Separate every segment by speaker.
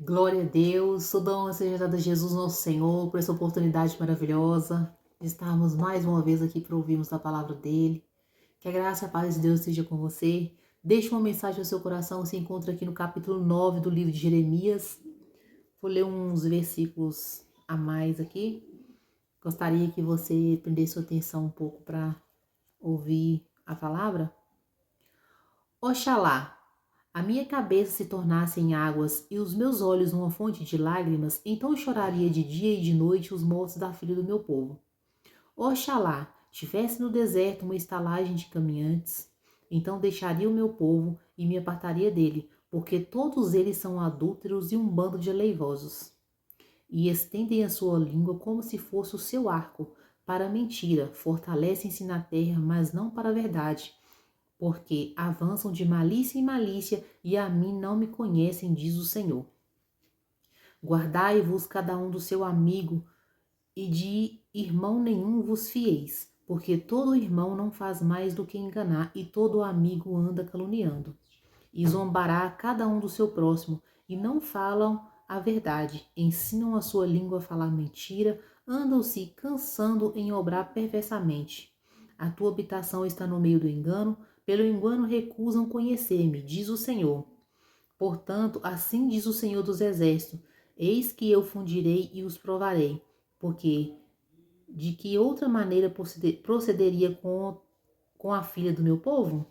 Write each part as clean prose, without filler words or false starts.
Speaker 1: Glória a Deus, toda honra seja dada a Jesus nosso Senhor por essa oportunidade maravilhosa de estarmos mais uma vez aqui para ouvirmos a palavra dele. Que a graça e a paz de Deus esteja com você. Deixe uma mensagem ao seu coração, se encontra aqui no capítulo 9 do livro de Jeremias. Vou ler uns versículos a mais aqui. Gostaria que você prendesse sua atenção um pouco para ouvir a palavra. Oxalá a minha cabeça se tornasse em águas e os meus olhos uma fonte de lágrimas, então eu choraria de dia e de noite os mortos da filha do meu povo. Oxalá tivesse no deserto uma estalagem de caminhantes, então deixaria o meu povo e me apartaria dele, porque todos eles são adúlteros e um bando de aleivosos. E estendem a sua língua como se fosse o seu arco, para a mentira, fortalecem-se na terra, mas não para a verdade, porque avançam de malícia em malícia e a mim não me conhecem, diz o Senhor. Guardai-vos cada um do seu amigo e de irmão nenhum vos fieis, porque todo irmão não faz mais do que enganar e todo amigo anda caluniando. E zombará cada um do seu próximo e não falam a verdade, ensinam a sua língua a falar mentira, andam-se cansando em obrar perversamente. A tua habitação está no meio do engano, pelo engano recusam conhecer-me, diz o Senhor. Portanto, assim diz o Senhor dos Exércitos: eis que eu fundirei e os provarei, porque de que outra maneira procederia com a filha do meu povo?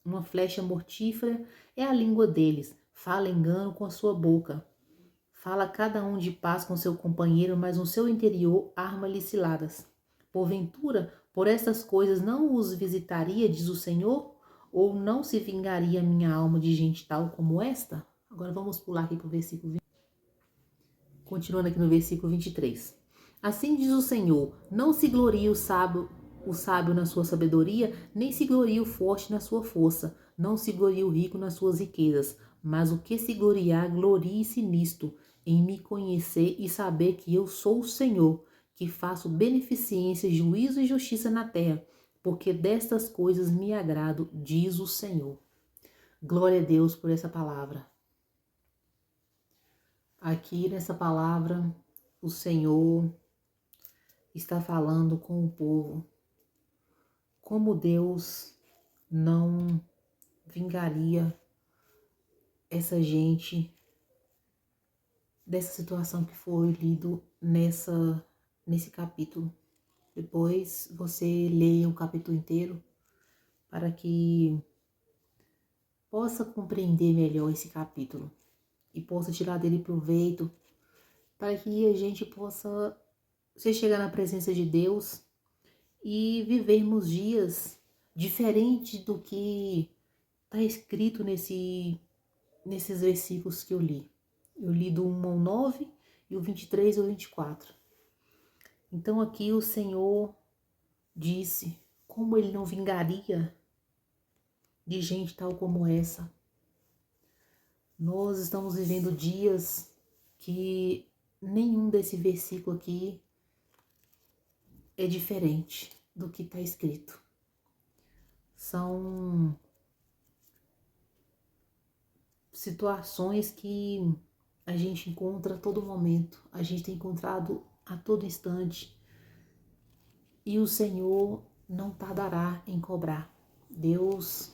Speaker 1: Uma flecha mortífera é a língua deles, fala engano com a sua boca. Fala cada um de paz com seu companheiro, mas no seu interior arma-lhe ciladas. Porventura, por estas coisas não os visitaria, diz o Senhor? Ou não se vingaria minha alma de gente tal como esta? Agora vamos pular aqui para o versículo 20. Continuando aqui no versículo 23. Assim diz o Senhor: não se glorie o sábio na sua sabedoria, nem se glorie o forte na sua força, não se glorie o rico nas suas riquezas, mas o que se gloriar, glorie-se nisto, em me conhecer e saber que eu sou o Senhor, que faço beneficência, juízo e justiça na terra, porque destas coisas me agrado, diz o Senhor. Glória a Deus por essa palavra. Aqui nessa palavra, o Senhor está falando com o povo. Como Deus não vingaria essa gente dessa situação que foi lido nesse capítulo. Depois você leia o capítulo inteiro para que possa compreender melhor esse capítulo e possa tirar dele proveito, para que a gente possa se chegar na presença de Deus e vivermos dias diferentes do que está escrito nesses versículos que eu li. Eu li do 1 ao 9 e o 23 ao 24. Então aqui o Senhor disse como ele não vingaria de gente tal como essa. Nós estamos vivendo dias que nenhum desse versículo aqui é diferente do que está escrito. São situações que a gente encontra a todo momento, a gente tem encontrado a todo instante, e o Senhor não tardará em cobrar. Deus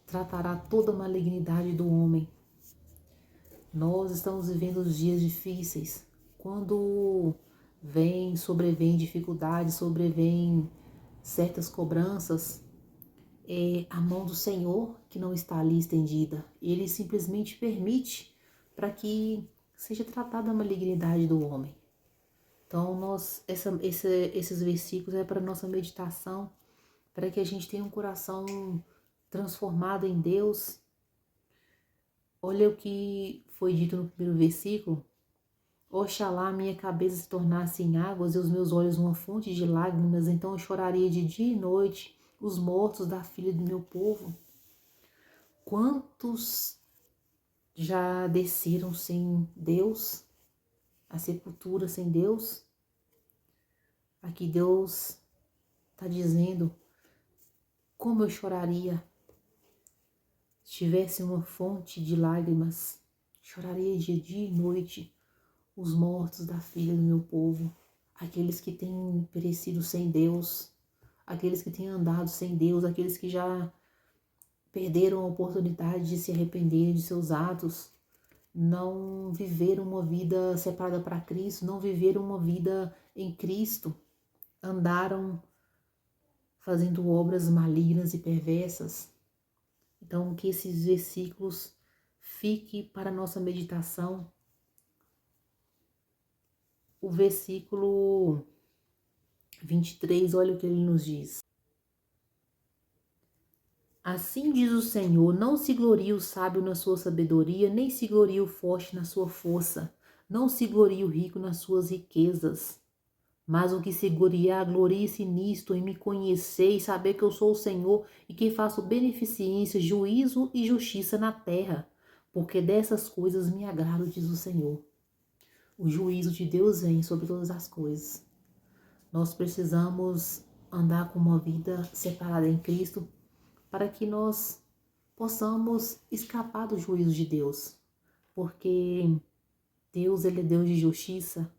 Speaker 1: tratará toda a malignidade do homem. Nós estamos vivendo os dias difíceis, quando sobrevém dificuldades, sobrevém certas cobranças, é a mão do Senhor que não está ali estendida. Ele simplesmente permite para que seja tratada a malignidade do homem. Então, esses versículos é para nossa meditação, para que a gente tenha um coração transformado em Deus. Olha o que foi dito no primeiro versículo. Oxalá minha cabeça se tornasse em águas e os meus olhos uma fonte de lágrimas, então eu choraria de dia e noite os mortos da filha do meu povo. Quantos já desceram sem Deus, a sepultura sem Deus? Aqui Deus está dizendo como eu choraria se tivesse uma fonte de lágrimas, Chorarei dia e noite os mortos da filha do meu povo, aqueles que têm perecido sem Deus, aqueles que têm andado sem Deus, aqueles que já perderam a oportunidade de se arrepender de seus atos, não viveram uma vida separada para Cristo, não viveram uma vida em Cristo, andaram fazendo obras malignas e perversas. Então, que esses versículos fiquem para a nossa meditação. O versículo 23, olha o que ele nos diz. Assim diz o Senhor, não se glorie o sábio na sua sabedoria, nem se glorie o forte na sua força, não se glorie o rico nas suas riquezas. Mas o que se gloriar, glorie-se nisto, em me conhecer e saber que eu sou o Senhor e que faço beneficência, juízo e justiça na terra, porque dessas coisas me agrado, diz o Senhor. O juízo de Deus vem sobre todas as coisas. Nós precisamos andar com uma vida separada em Cristo para que nós possamos escapar do juízo de Deus, porque Deus, ele é Deus de justiça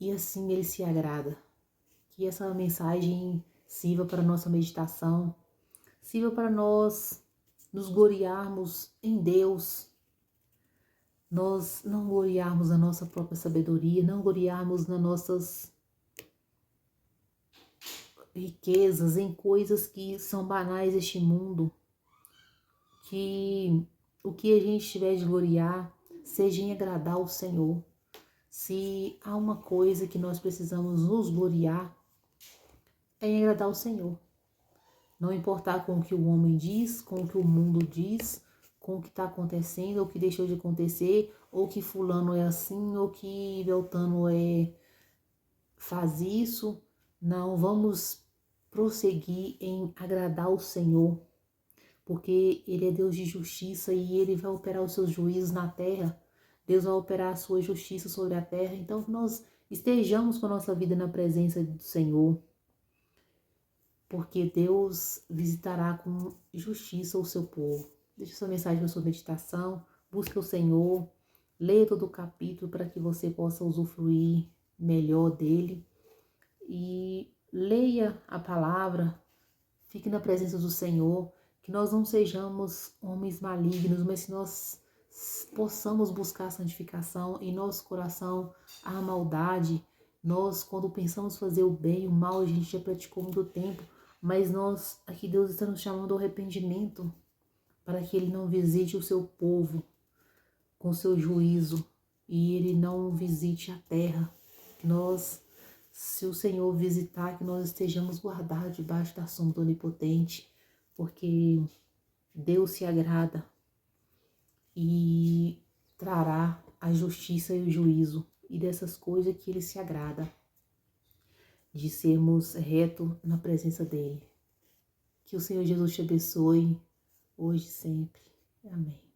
Speaker 1: e assim ele se agrada. Que essa mensagem sirva para nossa meditação, sirva para nós nos gloriarmos em Deus, nós não gloriarmos na nossa própria sabedoria, não gloriarmos nas nossas riquezas, em coisas que são banais deste mundo, que o que a gente tiver de gloriar seja em agradar ao Senhor. Se há uma coisa que nós precisamos nos gloriar, é em agradar ao Senhor. Não importar com o que o homem diz, com o que o mundo diz, com o que está acontecendo, ou o que deixou de acontecer, ou que fulano é assim, ou que Beltano faz isso. Não, vamos prosseguir em agradar o Senhor, porque Ele é Deus de justiça e Ele vai operar os seus juízos na terra. Deus vai operar a sua justiça sobre a terra. Então, que nós estejamos com a nossa vida na presença do Senhor, porque Deus visitará com justiça o seu povo. Deixe sua mensagem na sua meditação, busque o Senhor, leia todo o capítulo para que você possa usufruir melhor dele e leia a palavra, fique na presença do Senhor, que nós não sejamos homens malignos, mas que nós possamos buscar a santificação em nosso coração, a maldade. Nós, quando pensamos fazer o bem, o mal a gente já praticou muito tempo, mas nós, aqui Deus está nos chamando ao arrependimento, para que Ele não visite o seu povo com seu juízo e Ele não visite a terra. Nós, se o Senhor visitar, que nós estejamos guardados debaixo da sombra do Onipotente, porque Deus se agrada e trará a justiça e o juízo, e dessas coisas que Ele se agrada, de sermos retos na presença dEle. Que o Senhor Jesus te abençoe, hoje e sempre. Amém.